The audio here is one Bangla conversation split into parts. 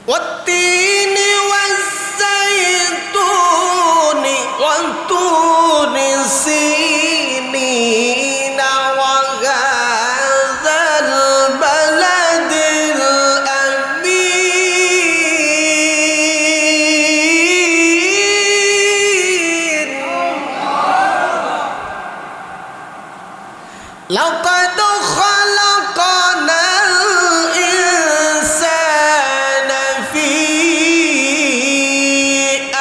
والتين والزيتون وطور سينين وهذا البلد الأمين لقد خلقنا الإنسان في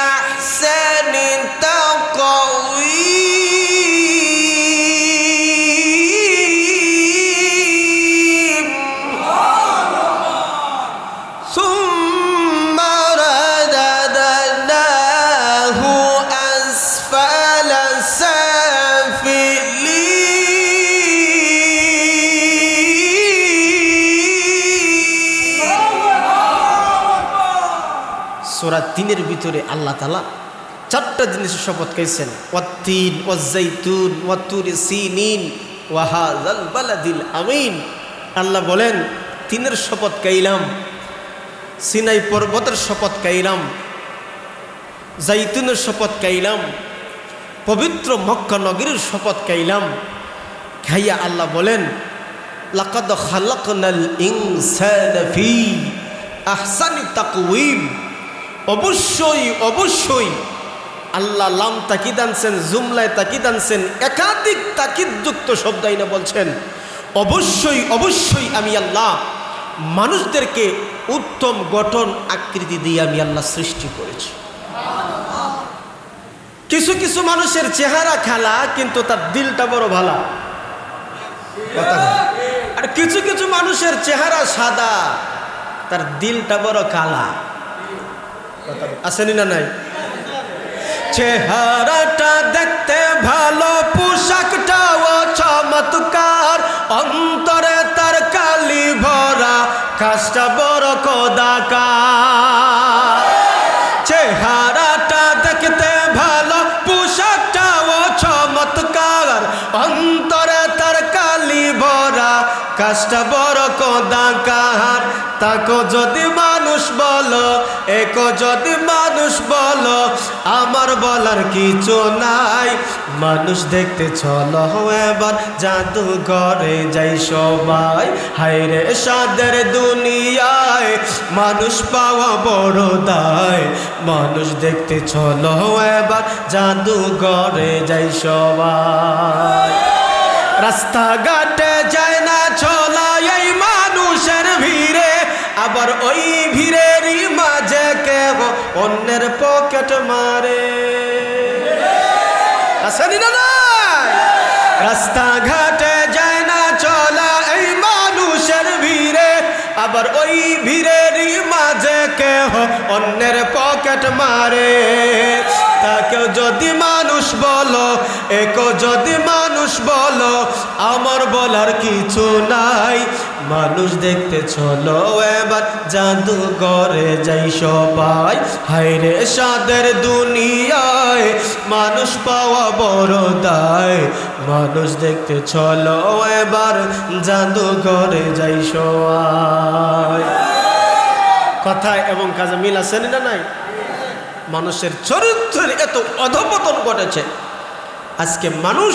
أحسن تقويم ثم رددناه أسفل সূরা ৩-এর ভিতরে আল্লাহ তাআলা চারটা জিনিসের শপথ করেছেন, ওয়াত্তিন ওয়াজ্জাইতুন ওয়াতুরি সিনিন ওয়া হাযাল বালাদিল আমিন। আল্লাহ বলেন, তিনের শপথ কাইলাম, সিনাই পর্বতের শপথ কাইলাম, জাইতুনের শপথ কাইলাম, পবিত্র মক্কা নগরীর শপথ কাইলাম। খাইয়া আল্লাহ বলেন, লাকাদ খালাকনাল ইনসানা ফি আহসানি তাকওয়িম। অবশ্যই অবশ্যই আল্লাহ লাম তাকিদ আনছেন, জুমলায় তাকিদ আনছেন, একাধিক তাকিদযুক্ত শব্দ আইনা বলছেন, অবশ্যই অবশ্যই আমি আল্লাহ মানুষদেরকে উত্তম গঠন আকৃতি দিয়ে আমি আল্লাহ সৃষ্টি করেছি। কিছু কিছু মানুষের চেহারা খালা কিন্তু তার দিলটা বড় ভালা, আর কিছু কিছু মানুষের চেহারা সাদা তার দিলটা বড় কালা। আসেনি না নাই? চেহারাটা দেখতে ভালো, পোশাকটাও চমৎকার, অন্তরে তার কালি ভরা, কাজটা বড় কদাকার। চেহারাটা দেখতে ভালো, পোশাকটাও চমৎকার, অন্তরে তার কালি ভরা, কাজটা বড় কদাকার। তাকো যদি মানুষ বলো, একো যদি মানুষ বলো, আমার বলার কিছু নাই। মানুষ দেখতে চলো এবার জাদুঘরে যাই সবাই, হায়রে সাদের দুনিয়ায় মানুষ পাওয়া বড় দায়। মানুষ দেখতে চলো এবার জাদুঘরে যাই সবাই। রাস্তাঘাটে যায় না চলা এই মানুষের ভিড়ে, আবার ওই ভিড়েরই মাঝে কেউ অন্যের পকেট মারে। আসেনি না নাই? রাস্তাঘাটে যায় না চলা এই মানুষের ভিড়ে, আবার ওই ভিড়েরই মাঝে কেউ অন্যের পকেট মারে। তাকেও যদি মানুষ বলো, একেও যদি মানুষ বলো, আমার বলার কিছু নাই। মানুষ দেখতে চলো এবার জাদুঘরে যাই সবাই, হায়রে সাদের দুনিয়ায় মানুষ পাওয়া বড় দায়। মানুষ দেখতে চলো এবার জাদুঘরে যাই সবাই। কথায় এবং কাজে মিল আছে না নাই? মানুষের চরিত্রের এত অধঃপতন ঘটেছে, আজকে মানুষ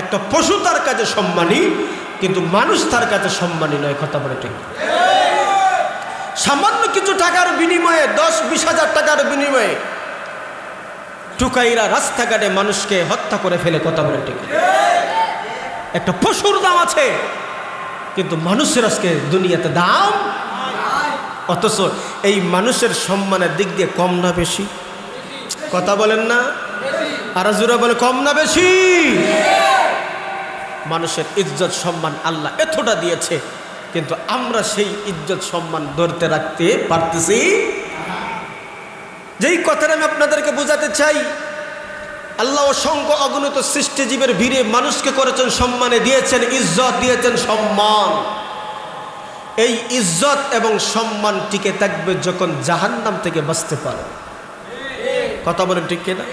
একটা পশু তার কাছে সম্মানী, কিন্তু মানুষ তার কাছে সম্মানী নয়। কথা বলে ঠিক? সামান্য কিছু টাকার বিনিময়ে, 10-20 হাজার টাকার বিনিময়ে টুকাইরা রাস্তাঘাটে মানুষকে হত্যা করে ফেলে। কথা বলে ঠিক? একটা পশুর দাম আছে, কিন্তু মানুষের আজকে দুনিয়াতে দাম। অথচ এই মানুষের সম্মানের দিক দিয়ে কম না বেশি? কথা বলেন না? আর জোরে বলে, কম না বেশি? মানুষের ইজ্জত সম্মান আল্লাহ এতটা দিয়েছে, কিন্তু আমরা সেই ইজ্জত সম্মান ধরতে রাখতে পারতেছি। যেই কথাটা আমি আপনাদেরকে বোঝাতে চাই, আল্লাহ অসংখ্য অগণিত সৃষ্টিজীবের ভিড়ে মানুষকে করেছেন সম্মানে, দিয়েছেন ইজ্জত, দিয়েছেন সম্মান। এই ইজ্জত এবং সম্মান টিকে থাকবে যখন জাহান্নাম থেকে বাঁচতে পারে। কথা বলেন ঠিক কিনা?